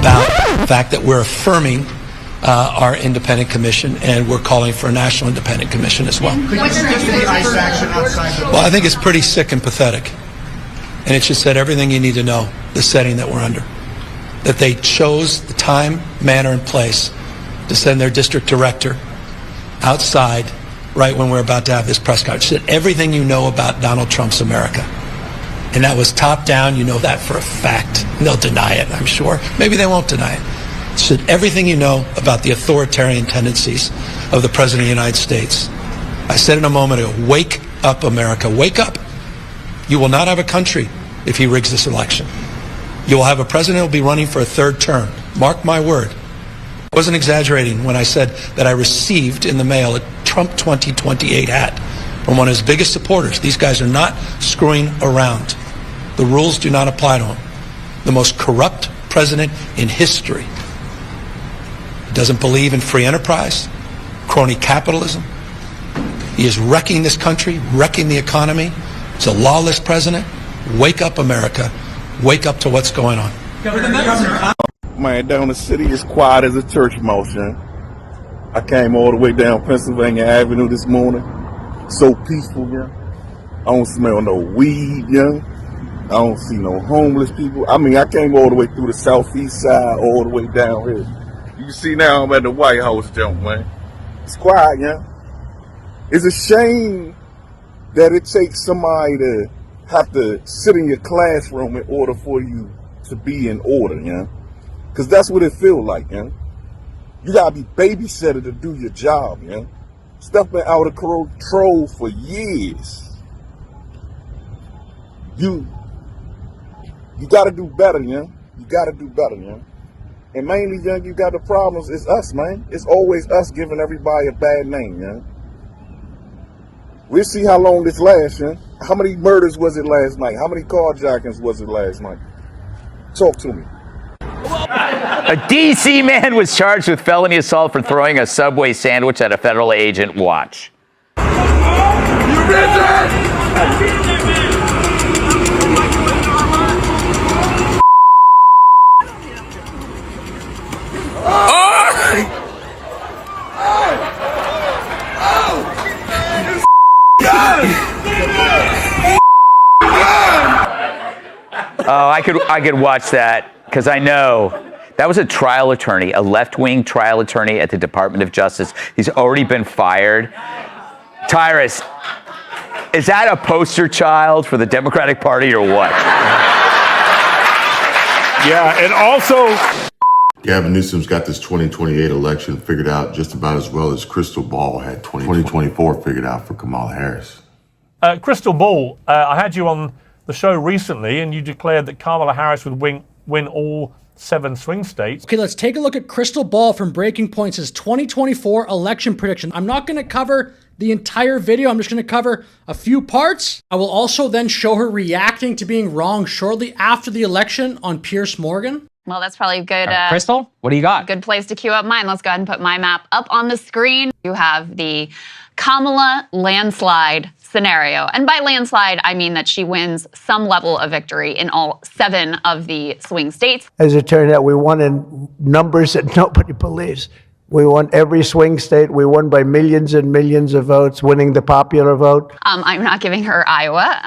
about the fact that we're affirming our independent commission, and we're calling for a national independent commission as well. Could you stick to the ICE action outside the... Well, I think it's pretty sick and pathetic. And it just said everything you need to know, the setting that we're under. That they chose the time, manner, and place to send their district director outside right when we're about to have this press conference. It said everything you know about Donald Trump's America. And that was top down. You know that for a fact. And they'll deny it, I'm sure. Maybe they won't deny it. It said everything you know about the authoritarian tendencies of the President of the United States. I said it a moment ago, wake up, America. Wake up. You will not have a country if he rigs this election. You will have a president who will be running for a third term. Mark my word. I wasn't exaggerating when I said that I received in the mail a Trump 2028 hat from one of his biggest supporters. These guys are not screwing around. The rules do not apply to him. The most corrupt president in history. He doesn't believe in free enterprise, crony capitalism. He is wrecking this country, wrecking the economy. He's a lawless president. Wake up, America. Wake up to what's going on. Man, down the city is quiet as a church mouse, man. I came all the way down Pennsylvania Avenue this morning. So peaceful, yeah. I don't smell no weed, yeah. I don't see no homeless people. I mean, I came all the way through the southeast side, all the way down here. You can see now I'm at the White House jump, man. It's quiet, yeah. It's a shame that it takes somebody to have to sit in your classroom in order for you to be in order, yeah? Because that's what it feels like, yeah? You got to be babysitter to do your job, yeah? Stuff been out of control for years. You got to do better, yeah? You got to do better, yeah? And mainly, yeah, you got the problems, it's us, man. It's always us giving everybody a bad name, yeah? We'll see how long this lasts, yeah? How many murders was it last night? How many carjackings was it last night? Talk to me. A D.C. man was charged with felony assault for throwing a Subway sandwich at a federal agent. Watch. You Oh, I could watch that because I know that was a trial attorney, a left-wing trial attorney at the Department of Justice. He's already been fired. Tyrus, is that a poster child for the Democratic Party or what? Yeah, and also... Gavin Newsom's got this 2028 election figured out just about as well as Crystal Ball had 2024 figured out for Kamala Harris. Crystal Ball, I had you on the show recently, and you declared that Kamala Harris would win all 7 swing states. Okay, let's take a look at Crystal Ball from Breaking Points' 2024 election prediction. I'm not going to cover the entire video. I'm just going to cover a few parts. I will also then show her reacting to being wrong shortly after the election on Piers Morgan. Well, that's probably a good... Crystal, what do you got? Good place to queue up mine. Let's go ahead and put my map up on the screen. You have the Kamala landslide scenario. And by landslide, I mean that she wins some level of victory in all 7 of the swing states. As it turned out, we won in numbers that nobody believes. We won every swing state. We won by millions and millions of votes, winning the popular vote. I'm not giving her Iowa.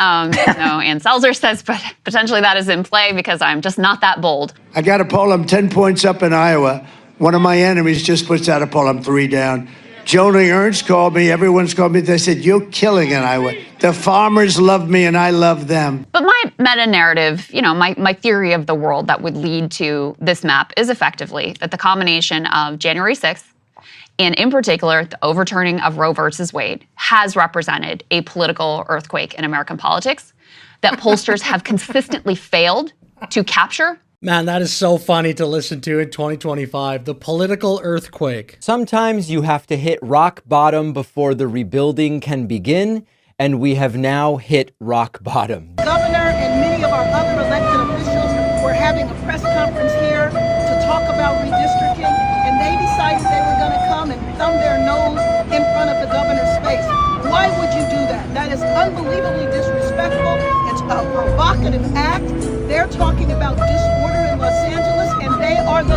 No, Ann Selzer says, but potentially that is in play because I'm just not that bold. I got a poll. I'm 10 points up in Iowa. One of my enemies just puts out a poll. I'm 3 down. Jonah Ernst called me. Everyone's called me. They said, you're killing in Iowa. The farmers love me and I love them. But my meta-narrative, you know, my theory of the world that would lead to this map is effectively that the combination of January 6th and in particular the overturning of Roe versus Wade has represented a political earthquake in American politics that pollsters have consistently failed to capture. Man, that is so funny to listen to in 2025. The political earthquake. Sometimes you have to hit rock bottom before the rebuilding can begin, and we have now hit rock bottom. Governor and many of our other elected officials were having a press conference here to talk about redistricting, and they decided they were going to come and thumb their nose in front of the governor's face. Why would you do that? That is unbelievably disrespectful. It's a provocative act. They're talking about disorder in Los Angeles, and they are the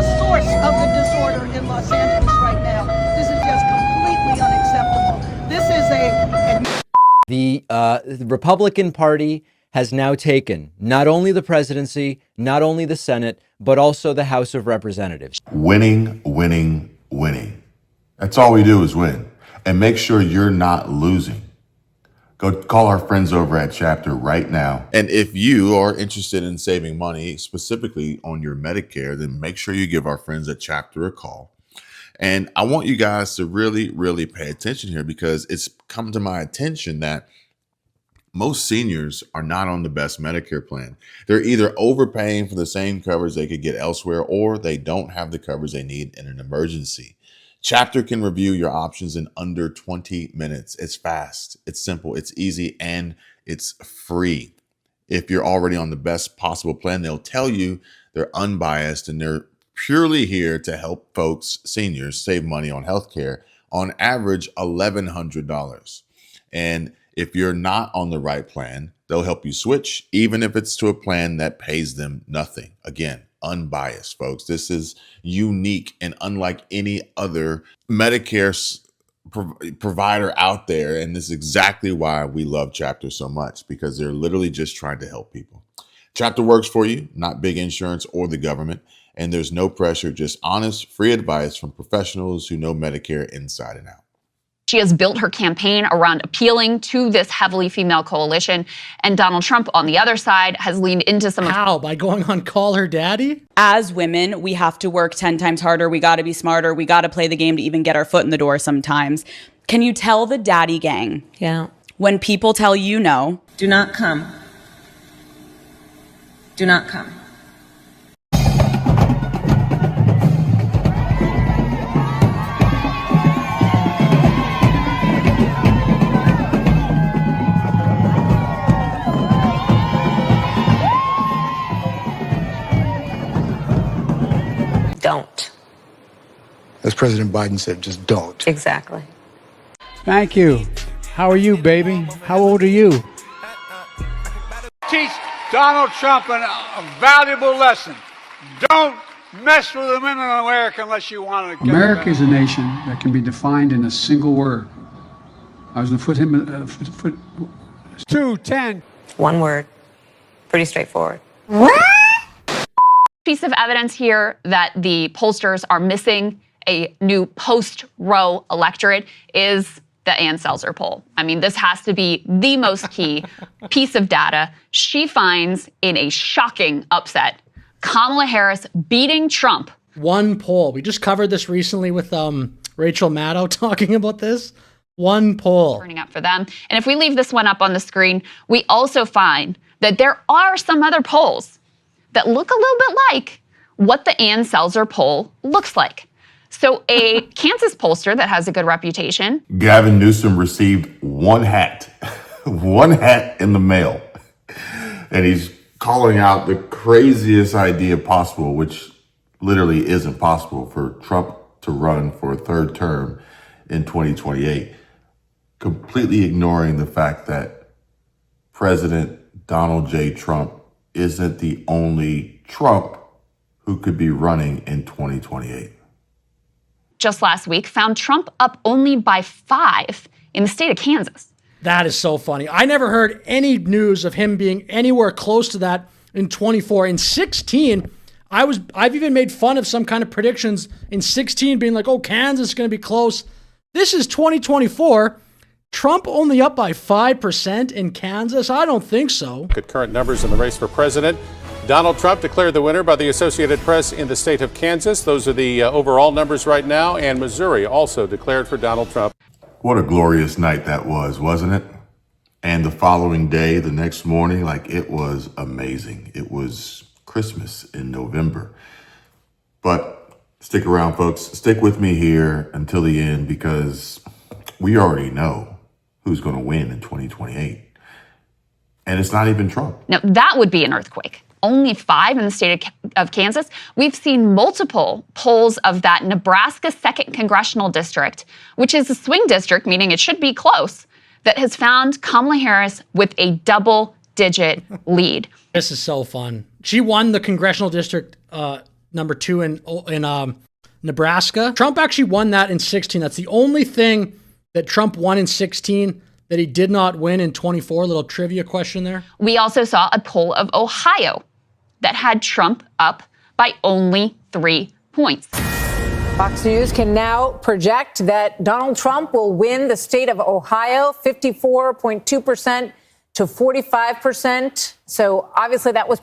the Republican Party has now taken not only the presidency, not only the Senate, but also the House of Representatives. Winning, winning, winning. That's all we do is win. And make sure you're not losing. Go call our friends over at Chapter right now. And if you are interested in saving money, specifically on your Medicare, then make sure you give our friends at Chapter a call. And I want you guys to really, really pay attention here, because it's come to my attention that most seniors are not on the best Medicare plan. They're either overpaying for the same coverage they could get elsewhere, or they don't have the coverage they need in an emergency. Chapter can review your options in under 20 minutes. It's fast, it's simple, it's easy, and it's free. If you're already on the best possible plan, they'll tell you they're unbiased and they're purely here to help folks, seniors, save money on healthcare, on average $1,100. And if you're not on the right plan, they'll help you switch, even if it's to a plan that pays them nothing. Again, unbiased, folks. This is unique and unlike any other Medicare provider out there. And this is exactly why we love Chapter so much, because they're literally just trying to help people. Chapter works for you, not big insurance or the government. And there's no pressure, just honest, free advice from professionals who know Medicare inside and out. She has built her campaign around appealing to this heavily female coalition. And Donald Trump, on the other side, has leaned into some of— How? By going on Call Her Daddy? As women, we have to work 10 times harder. We got to be smarter. We got to play the game to even get our foot in the door sometimes. Can you tell the daddy gang? Yeah. When people tell you no, Do not come. Do not come. Don't. As President Biden said, just don't. Exactly. Thank you. How are you, baby? How old are you? Teach Donald Trump a valuable lesson. Don't mess with the women in America unless you want to. America is a nation that can be defined in a single word. I was going to put him 2-10. One word. Pretty straightforward. piece of evidence here that the pollsters are missing a new post-Roe electorate is the Ann Selzer poll. I mean, this has to be the most key piece of data. She finds in a shocking upset Kamala Harris beating Trump. One poll. We just covered this recently with Rachel Maddow talking about this. One poll. Turning up for them. And if we leave this one up on the screen, we also find that there are some other polls that look a little bit like what the Ann Selzer poll looks like. So a Kansas pollster that has a good reputation. Gavin Newsom received one hat in the mail. And he's calling out the craziest idea possible, which literally is impossible, for Trump to run for a third term in 2028. Completely ignoring the fact that President Donald J. Trump isn't the only Trump who could be running in 2028. Just last week found Trump up only by 5 in the state of Kansas. That is so funny. I never heard any news of him being anywhere close to that in 24. In 16, I've even made fun of some kind of predictions in 16 being like, oh, Kansas is going to be close. This is 2024. Trump only up by 5% in Kansas? I don't think so. Look at current numbers in the race for president. Donald Trump declared the winner by the Associated Press in the state of Kansas. Those are the overall numbers right now. And Missouri also declared for Donald Trump. What a glorious night that was, wasn't it? And the following day, the next morning, it was amazing. It was Christmas in November. But stick around, folks. Stick with me here until the end, because we already know who's going to win in 2028. And it's not even Trump. Now, that would be an earthquake. Only 5 in the state of Kansas. We've seen multiple polls of that Nebraska 2nd Congressional District, which is a swing district, meaning it should be close, that has found Kamala Harris with a double-digit lead. This is so fun. She won the Congressional District number 2 in Nebraska. Trump actually won that in 16. That's the only thing that Trump won in 16 that he did not win in 24? Little trivia question there. We also saw a poll of Ohio that had Trump up by only 3 points. Fox News can now project that Donald Trump will win the state of Ohio 54.2% to 45%. So obviously that was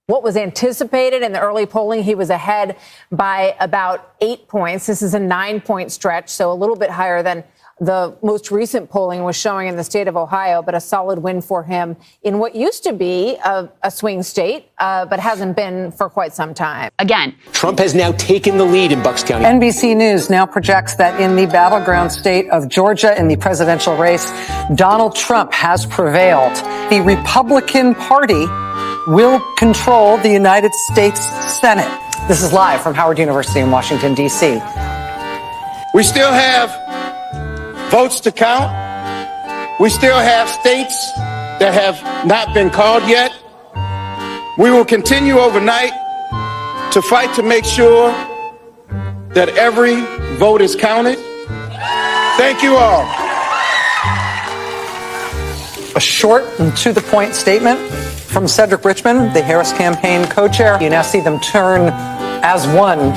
what was anticipated in the early polling. He was ahead by about 8 points. This is a 9-point stretch, so a little bit higher than the most recent polling was showing in the state of Ohio, but a solid win for him in what used to be a swing state, but hasn't been for quite some time. Again, Trump has now taken the lead in Bucks County. NBC News now projects that in the battleground state of Georgia in the presidential race, Donald Trump has prevailed. The Republican Party will control the United States Senate. This is live from Howard University in Washington, D.C. We still have votes to count. We still have states that have not been called yet. We will continue overnight to fight to make sure that every vote is counted. Thank you all. A short and to-the-point statement from Cedric Richmond, the Harris campaign co-chair. You now see them turn as one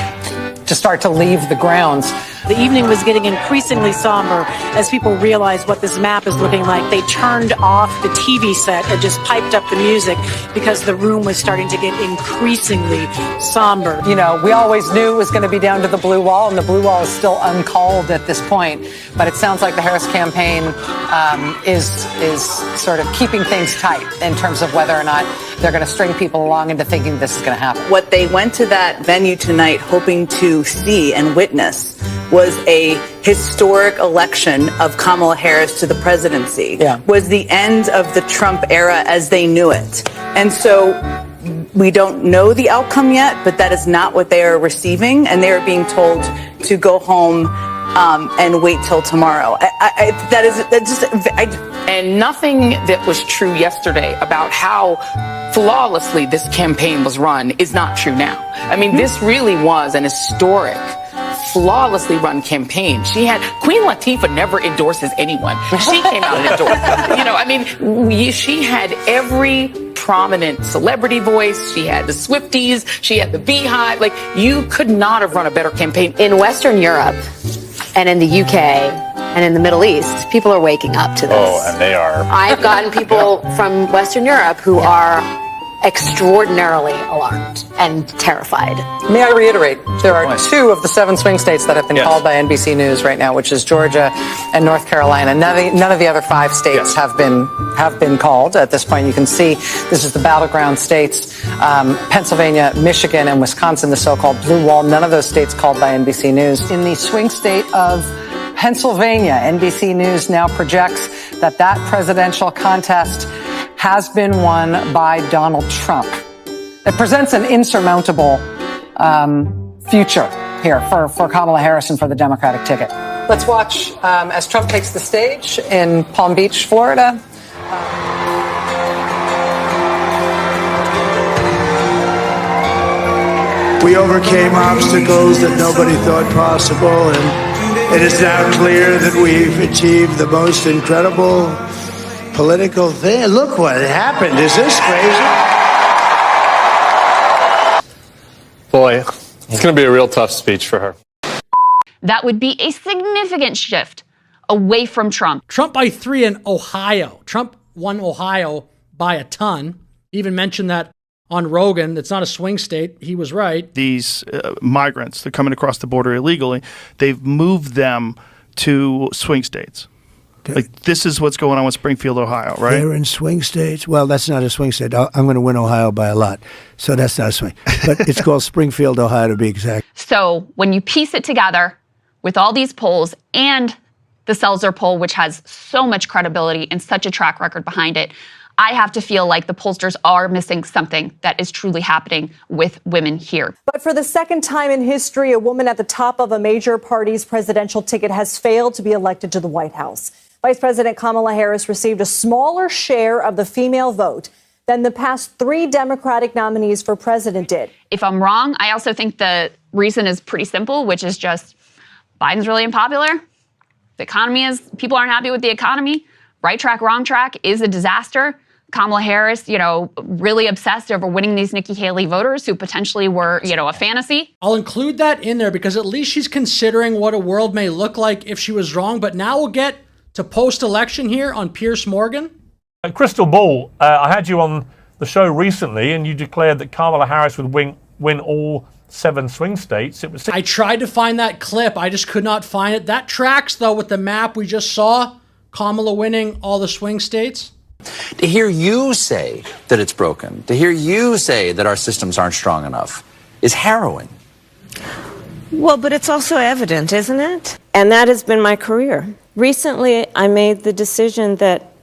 to start to leave the grounds. The evening was getting increasingly somber as people realized what this map is looking like. They turned off the TV set and just piped up the music because the room was starting to get increasingly somber. You know, we always knew it was going to be down to the blue wall, and the blue wall is still uncalled at this point. But it sounds like the Harris campaign is sort of keeping things tight in terms of whether or not they're going to string people along into thinking this is going to happen. What they went to that venue tonight hoping to see and witness was a historic election of Kamala Harris to the presidency, was the end of the Trump era as they knew it. And so we don't know the outcome yet, but that is not what they are receiving, and they are being told to go home and wait till tomorrow. And nothing that was true yesterday about how flawlessly this campaign was run is not true now. I mean, this really was an historic, flawlessly run campaign. Queen Latifah never endorses anyone. She came out and endorsed. You know, I mean, she had every prominent celebrity voice. She had the Swifties. She had the Beehive. Like, you could not have run a better campaign. In Western Europe and in the UK and in the Middle East, people are waking up to this. Oh, and they are. I've gotten people from Western Europe who are extraordinarily alarmed and terrified. May I reiterate, there are 2 of the 7 swing states that have been called by NBC News right now, which is Georgia and North Carolina. None of the other 5 states have been called at this point. You can see this is the battleground states, Pennsylvania, Michigan, and Wisconsin, the so-called blue wall. None of those states called by NBC News. In the swing state of Pennsylvania, NBC News now projects that presidential contest has been won by Donald Trump. It presents an insurmountable future here for Kamala Harris and for the Democratic ticket. Let's watch as Trump takes the stage in Palm Beach, Florida. We overcame obstacles that nobody thought possible, and it is now clear that we've achieved the most incredible political thing. Look what happened. Is this crazy? Boy, it's going to be a real tough speech for her. That would be a significant shift away from Trump. Trump by 3 in Ohio. Trump won Ohio by a ton. He even mentioned that on Rogan. It's not a swing state. He was right. These migrants, they're coming across the border illegally. They've moved them to swing states. Like, this is what's going on with Springfield, Ohio, right? They're in swing states. Well, that's not a swing state. I'm going to win Ohio by a lot. So that's not a swing. But it's called Springfield, Ohio, to be exact. So when you piece it together with all these polls and the Seltzer poll, which has so much credibility and such a track record behind it, I have to feel like the pollsters are missing something that is truly happening with women here. But for the second time in history, a woman at the top of a major party's presidential ticket has failed to be elected to the White House. Vice President Kamala Harris received a smaller share of the female vote than the past 3 Democratic nominees for president did. If I'm wrong, I also think the reason is pretty simple, which is just Biden's really unpopular. The economy is, people aren't happy with the economy. right track, wrong track is a disaster. Kamala Harris, really obsessed over winning these Nikki Haley voters who potentially were, a fantasy. I'll include that in there because at least she's considering what a world may look like if she was wrong. But now we'll get to post-election here on Piers Morgan. Crystal Ball, I had you on the show recently and you declared that Kamala Harris would win all 7 swing states. I tried to find that clip. I just could not find it. That tracks, though, with the map we just saw. Kamala winning all the swing states. To hear you say that it's broken, to hear you say that our systems aren't strong enough, is harrowing. Well, but it's also evident, isn't it? And that has been my career. Recently, I made the decision that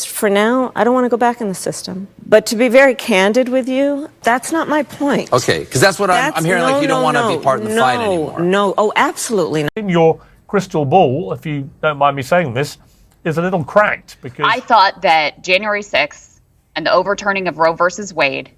for now, I don't want to go back in the system. But to be very candid with you, that's not my point. Okay, because that's what I'm hearing, like you don't want to be part of the fight anymore. No, oh, absolutely not. In your crystal ball, if you don't mind me saying this, is a little cracked because I thought that January 6th and the overturning of Roe versus Wade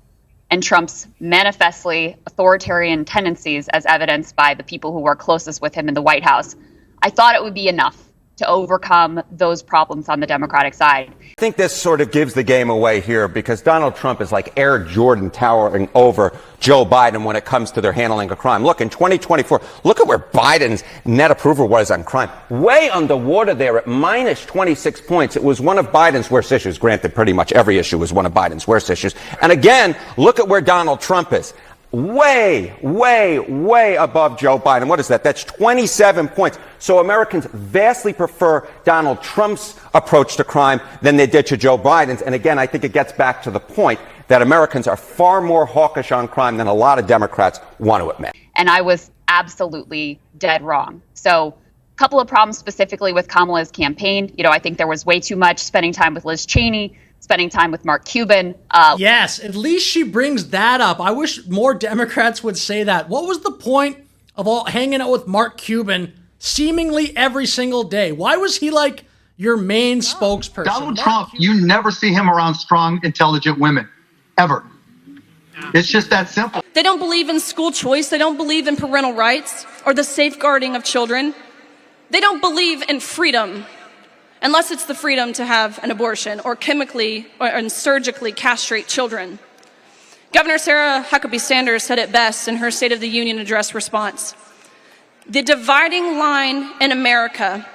and Trump's manifestly authoritarian tendencies as evidenced by the people who were closest with him in the White House, I thought it would be enough to overcome those problems on the Democratic side. I think this sort of gives the game away here because Donald Trump is like Air Jordan towering over Joe Biden when it comes to their handling of crime. Look, in 2024, look at where Biden's net approval was on crime. Way underwater there at minus 26 points. It was one of Biden's worst issues. Granted, pretty much every issue was one of Biden's worst issues. And again, look at where Donald Trump is. Way, way, way above Joe Biden. What is that? That's 27 points. So Americans vastly prefer Donald Trump's approach to crime than they did to Joe Biden's. And again, I think it gets back to the point that Americans are far more hawkish on crime than a lot of Democrats want to admit. And I was absolutely dead wrong. So a couple of problems specifically with Kamala's campaign. I think there was way too much spending time with Liz Cheney, spending time with Mark Cuban. Yes, at least she brings that up. I wish more Democrats would say that. What was the point of all hanging out with Mark Cuban seemingly every single day? Why was he like your main spokesperson? Donald Trump, you never see him around strong, intelligent women, ever. It's just that simple. They don't believe in school choice. They don't believe in parental rights or the safeguarding of children. They don't believe in freedom. Unless it's the freedom to have an abortion or chemically and surgically castrate children. Governor Sarah Huckabee Sanders said it best in her State of the Union address response. The dividing line in America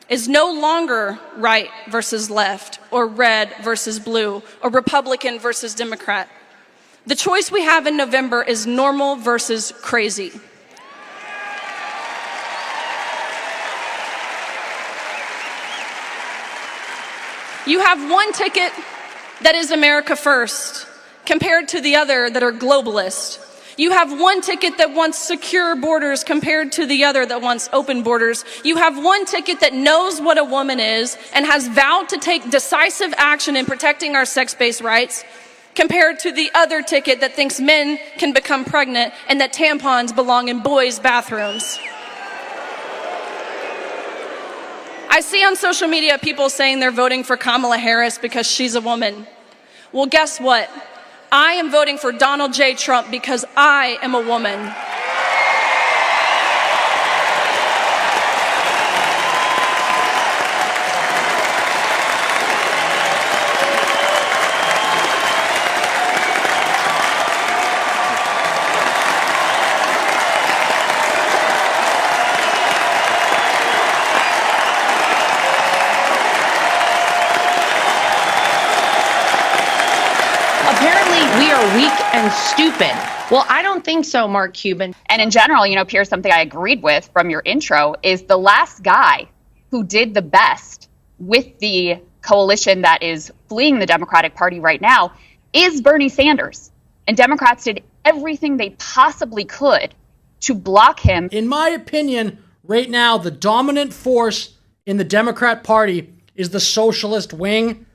is no longer right versus left or red versus blue or Republican versus Democrat. The choice we have in November is normal versus crazy. You have one ticket that is America first, compared to the other that are globalist. You have one ticket that wants secure borders compared to the other that wants open borders. You have one ticket that knows what a woman is and has vowed to take decisive action in protecting our sex-based rights, compared to the other ticket that thinks men can become pregnant and that tampons belong in boys' bathrooms. I see on social media people saying they're voting for Kamala Harris because she's a woman. Well, guess what? I am voting for Donald J. Trump because I am a woman. We are weak and stupid. Well, I don't think so, Mark Cuban. And in general, Piers, something I agreed with from your intro is the last guy who did the best with the coalition that is fleeing the Democratic Party right now is Bernie Sanders. And Democrats did everything they possibly could to block him. In my opinion, right now, the dominant force in the Democrat Party is the socialist wing.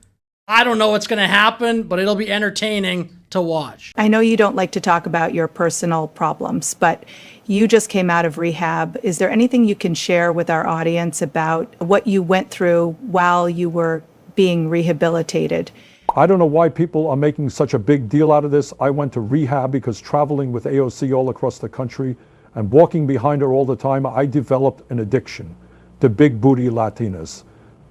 I don't know what's going to happen, but it'll be entertaining to watch. I know you don't like to talk about your personal problems, but you just came out of rehab. Is there anything you can share with our audience about what you went through while you were being rehabilitated? I don't know why people are making such a big deal out of this. I went to rehab because traveling with AOC all across the country and walking behind her all the time, I developed an addiction to big booty Latinas.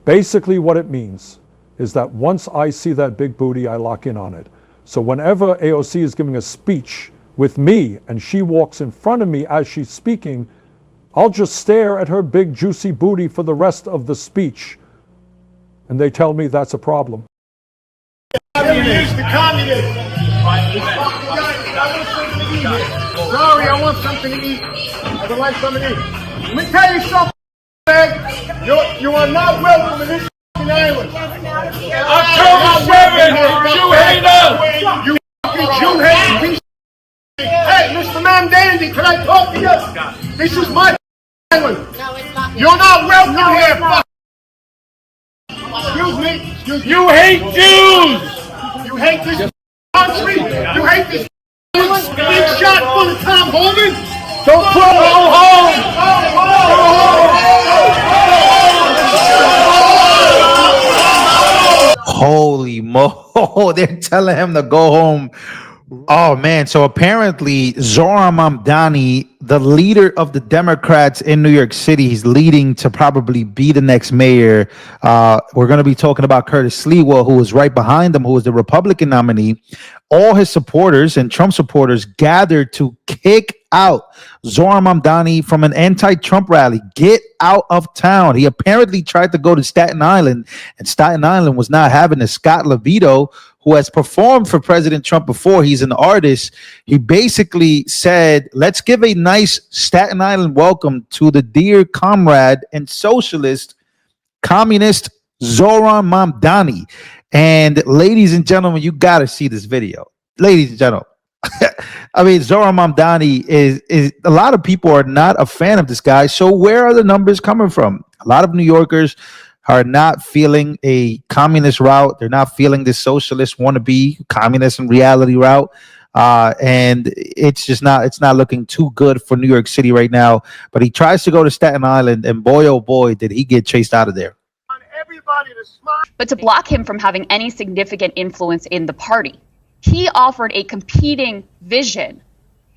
Basically what it means is that once I see that big booty, I lock in on it. So whenever AOC is giving a speech with me and she walks in front of me as she's speaking, I'll just stare at her big juicy booty for the rest of the speech. And they tell me that's a problem. Communist, the communist. Sorry, I want something to eat. I would like something to eat. Let me tell you something, man. You are not welcome in this island. October 7th, Jew hater. You fucking Jew hater piece. Hey, Mr. Man Dandy, can I talk to you? This is my island. You're not welcome here, fuck. Excuse me. You hate Jews. You hate this country. You hate this big shot full of Tom Holman. Don't go home. Holy mo! They're telling him to go home. Oh man! So apparently, Zohran Mamdani, the leader of the Democrats in New York City, he's leading to probably be the next mayor. We're going to be talking about Curtis Sliwa, who is right behind him, who is the Republican nominee. All his supporters and Trump supporters gathered to kick out Zohran Mamdani from an anti-Trump rally. Get out of town. He apparently tried to go to Staten Island, and Staten Island was not having it. Scott LeVito, who has performed for President Trump before, he's an artist. He basically said, let's give a nice Staten Island welcome to the dear comrade and socialist, communist Zohran Mamdani. And ladies and gentlemen, you got to see this video. Ladies and gentlemen, I mean, Zohran Mamdani is a lot of people are not a fan of this guy. So where are the numbers coming from? A lot of New Yorkers are not feeling a communist route. They're not feeling this socialist wannabe communist and reality route. And it's just not, it's not looking too good for New York City right now. But he tries to go to Staten Island, and boy, oh boy, did he get chased out of there. But to block him from having any significant influence in the party, he offered a competing vision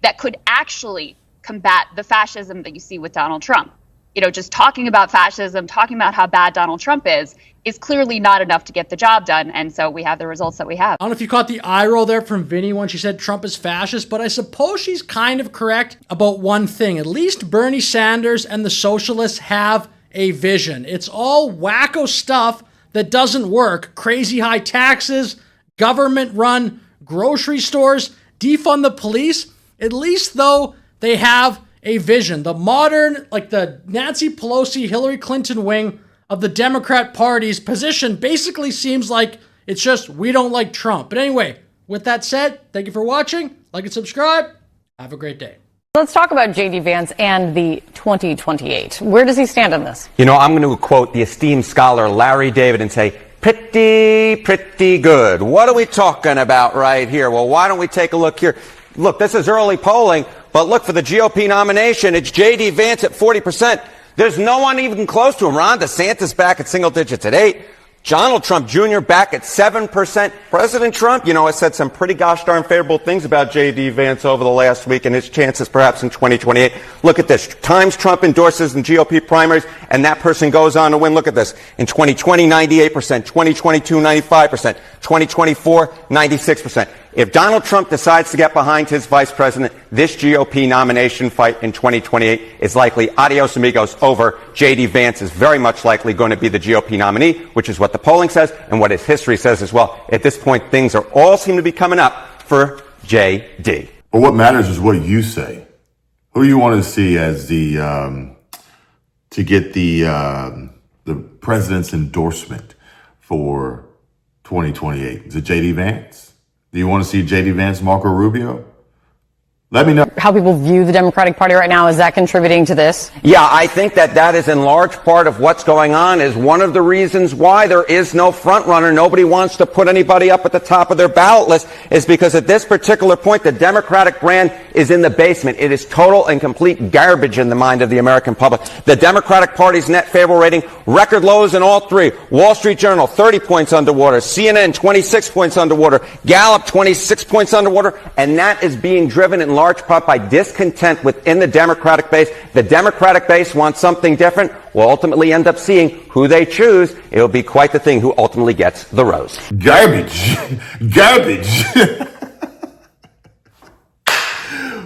that could actually combat the fascism that you see with Donald Trump. You know, just talking about fascism, talking about how bad Donald Trump is clearly not enough to get the job done. And so we have the results that we have. I don't know if you caught the eye roll there from Vinny when she said Trump is fascist, but I suppose she's kind of correct about one thing. At least Bernie Sanders and the socialists have a vision. It's all wacko stuff that doesn't work. Crazy high taxes, government-run grocery stores, defund the police. At least, though, they have a vision. The modern, like the Nancy Pelosi, Hillary Clinton wing of the Democrat Party's position basically seems like it's just, we don't like Trump. But anyway, with that said, thank you for watching. Like and subscribe. Have a great day. Let's talk about J.D. Vance and the 2028. Where does he stand on this? You know, I'm going to quote the esteemed scholar Larry David and say, pretty good. What are we talking about right here? Well, why don't we take a look here? Look, this is early polling, but look, for the GOP nomination, it's J.D. Vance at 40%. There's no one even close to him. Ron DeSantis back at single digits at 8%. Donald Trump Jr. back at 7%. President Trump, you know, has said some pretty gosh darn favorable things about J.D. Vance over the last week and his chances perhaps in 2028. Look at this. Times Trump endorses in GOP primaries, and that person goes on to win. Look at this. In 2020, 98%. 2022, 95%. 2024, 96%. If Donald Trump decides to get behind his vice president, this GOP nomination fight in 2028 is likely adios amigos over. J.D. Vance is very much likely going to be the GOP nominee, which is what the polling says and what his history says as well. At this point, things are all seem to be coming up for J.D. But what matters is what you say. Who you want to see as the to get the president's endorsement for 2028? Is it J.D. Vance? Do you want to see J.D. Vance, Marco Rubio? Let me know. How people view the Democratic Party right now, is that contributing to this? Yeah, I think that is in large part of what's going on, is one of the reasons why there is no front runner. Nobody wants to put anybody up at the top of their ballot list, is because at this particular point, the Democratic brand is in the basement. It is total and complete garbage in the mind of the American public. The Democratic Party's net favorable rating, record lows in all three. Wall Street Journal, 30 points underwater. CNN, 26 points underwater. Gallup, 26 points underwater. And that is being driven in large part up by discontent within the Democratic base. The Democratic base wants something different. We'll ultimately end up seeing who they choose. It'll be quite the thing who ultimately gets the rose. Garbage. Garbage.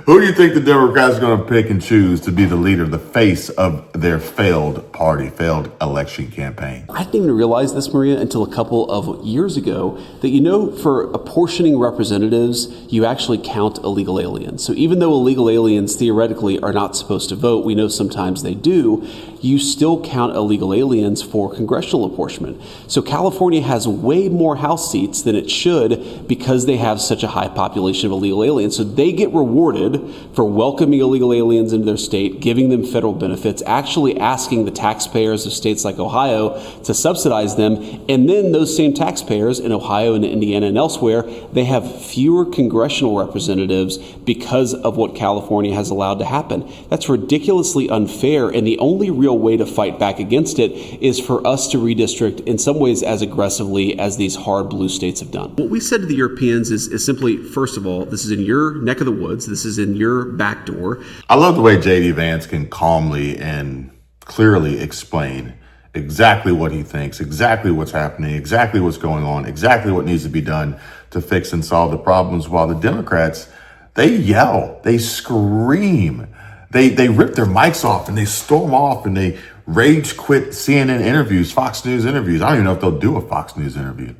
Who do you think the Democrats are going to pick and choose to be the leader, the face of their failed party, failed election campaign? I didn't even realize this, Maria, until a couple of years ago, that, you know, for apportioning representatives, you actually count illegal aliens. So even though illegal aliens theoretically are not supposed to vote, we know sometimes they do, you still count illegal aliens for congressional apportionment. So California has way more House seats than it should because they have such a high population of illegal aliens. So they get rewarded for welcoming illegal aliens into their state, giving them federal benefits, actually asking the taxpayers of states like Ohio to subsidize them. And then those same taxpayers in Ohio and Indiana and elsewhere, they have fewer congressional representatives because of what California has allowed to happen. That's ridiculously unfair. And the only real way to fight back against it is for us to redistrict in some ways as aggressively as these hard blue states have done. What we said to the Europeans is simply, first of all, this is in your neck of the woods. This is in your back door. I love the way JD Vance can calmly and clearly explain exactly what he thinks, exactly what's happening, exactly what's going on, exactly what needs to be done to fix and solve the problems, while the Democrats, they yell, they scream, they rip their mics off and they storm off and they rage quit CNN interviews, Fox News interviews. I don't even know if they'll do a Fox News interview.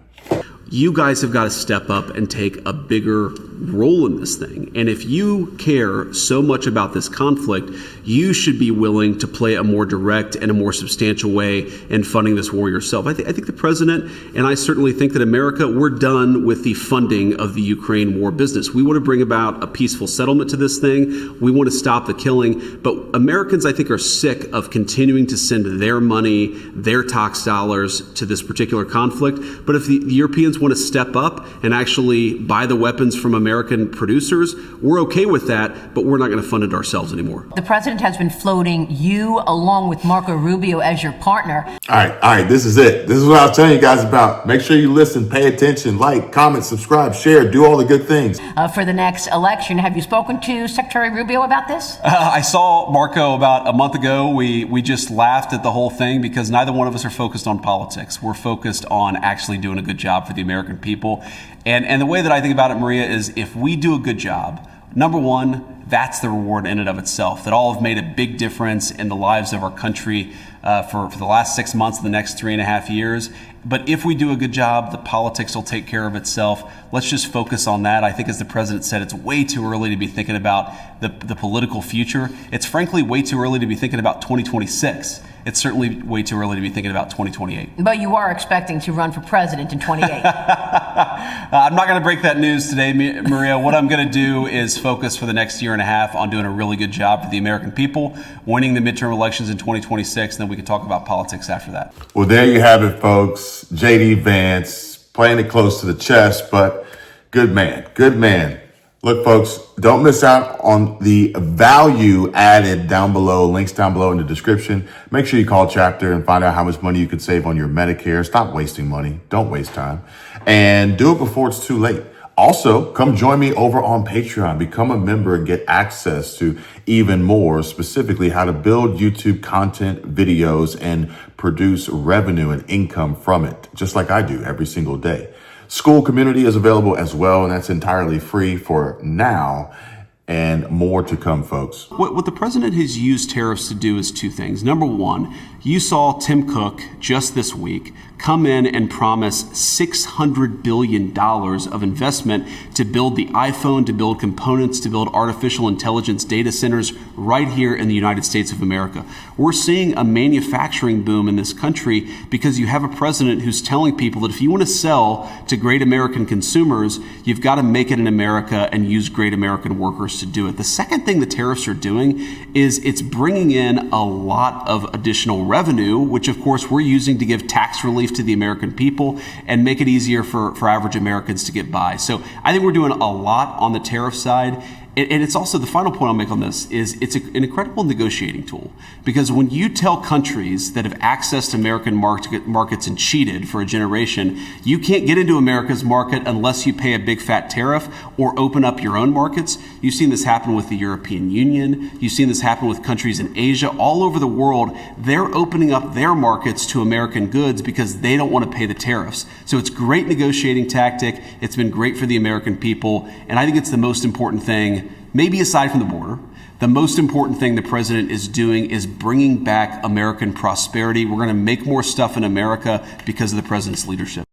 You guys have got to step up and take a bigger role in this thing. And if you care so much about this conflict, you should be willing to play a more direct and a more substantial way in funding this war yourself. I think the president, and I certainly think that America, we're done with the funding of the Ukraine war business. We want to bring about a peaceful settlement to this thing. We want to stop the killing. But Americans, I think, are sick of continuing to send their money, their tax dollars to this particular conflict. But if the Europeans want to step up and actually buy the weapons from American producers, we're okay with that, but we're not going to fund it ourselves anymore. The president has been floating you along with Marco Rubio as your partner. All right, this is it. This is what I was telling you guys about. Make sure you listen, pay attention, like, comment, subscribe, share, do all the good things. For the next election, have you spoken to Secretary Rubio about this? I saw Marco about a month ago. We just laughed at the whole thing because neither one of us are focused on politics. We're focused on actually doing a good job for the American people. And the way that I think about it, Maria, is if we do a good job, number one, that's the reward in and of itself, that all have made a big difference in the lives of our country for the last 6 months of the next 3.5 years. But if we do a good job, the politics will take care of itself. Let's just focus on that. I think, as the president said, it's way too early to be thinking about the political future. It's frankly way too early to be thinking about 2026. It's certainly way too early to be thinking about 2028. But you are expecting to run for president in 28. I'm not going to break that news today, Maria. What I'm going to do is focus for the next 1.5 years on doing a really good job for the American people, winning the midterm elections in 2026, and then we can talk about politics after that. Well, there you have it, folks. JD Vance playing it close to the chest, but good man, good man. Look, folks, don't miss out on the value added down below, links down below in the description. Make sure you call Chapter and find out how much money you could save on your Medicare. Stop wasting money. Don't waste time. And do it before it's too late. Also, come join me over on Patreon. Become a member and get access to even more, specifically how to build YouTube content, videos, and produce revenue and income from it, just like I do every single day. School community is available as well, and that's entirely free for now, and more to come, folks. What the president has used tariffs to do is two things. Number one, you saw Tim Cook just this week come in and promise $600 billion of investment to build the iPhone, to build components, to build artificial intelligence data centers right here in the United States of America. We're seeing a manufacturing boom in this country because you have a president who's telling people that if you want to sell to great American consumers, you've got to make it in America and use great American workers to do it. The second thing the tariffs are doing is it's bringing in a lot of additional revenue, which of course we're using to give tax relief to the American people and make it easier for average Americans to get by. So I think we're doing a lot on the tariff side. And it's also, the final point I'll make on this is it's an incredible negotiating tool, because when you tell countries that have accessed American markets and cheated for a generation, you can't get into America's market unless you pay a big fat tariff or open up your own markets. You've seen this happen with the European Union. You've seen this happen with countries in Asia. All over the world, they're opening up their markets to American goods because they don't want to pay the tariffs. So it's a great negotiating tactic. It's been great for the American people. And I think it's the most important thing, maybe aside from the border, the most important thing the president is doing is bringing back American prosperity. We're going to make more stuff in America because of the president's leadership.